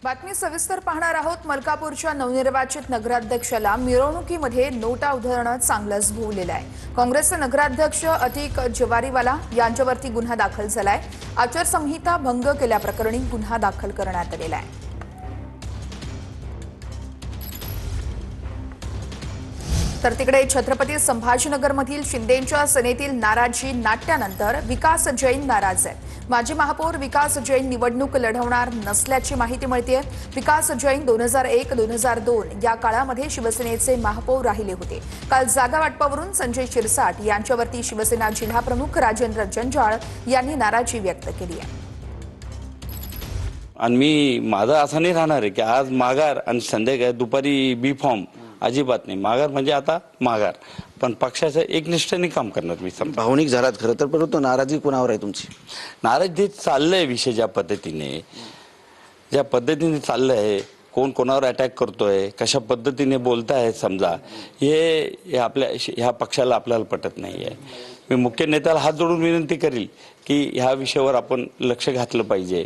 बातमी सविस्तर पाहणार आहोत। मलकापूरच्या नवनिर्वाचित नगराध्यक्षाला मिरवणुकीमध्ये नोटा उधळणं चांगलंच भोवलेलं आहे। काँग्रेसचे नगराध्यक्ष अतिक जवारीवाला यांच्यावरती गुन्हा दाखल झालाय। आचारसंहिता भंग केल्याप्रकरणी गुन्हा दाखल करण्यात आलेला आहे। तर तिकडे छत्रपती संभाजीनगरमधील शिंदेंच्या सेनेतील नाराजी नाट्यानंतर विकास जैन नाराज आहेत। माजी महापौर विकास जैन निवडणूक लढवणार नसल्याची माहिती मिळते। विकास जैन 2001-2002 या काळामध्ये शिवसेनेचे महापौर राहिले होते। काल जागा वाटपावरून संजय शिरसाट यांच्यावरती शिवसेना जिल्हाप्रमुख राजेंद्र जंजाळ यांनी नाराजी व्यक्त केली आहे। आणि मी माझं असं नाही राहणार आहे की आज माघार आणि संध्याकाळी दुपारी बी फॉर्म अजिबात नाही। माघार म्हणजे आता माघार, पण पक्षाचं एकनिष्ठेने काम करणार मी। भावनिक झालात खरं तर, परंतु नाराजी कोणावर आहे तुमची? नाराजी चाललंय विषय ज्या पद्धतीने चाललंय, कोण कोणावर अटॅक करतोय, कशा पद्धतीने बोलताय, समजा हे आपल्या ह्या पक्षाला आपल्याला पटत नाहीये। मी मुख्य नेत्याला हात जोडून विनंती करील की ह्या विषयावर आपण लक्ष घातलं पाहिजे।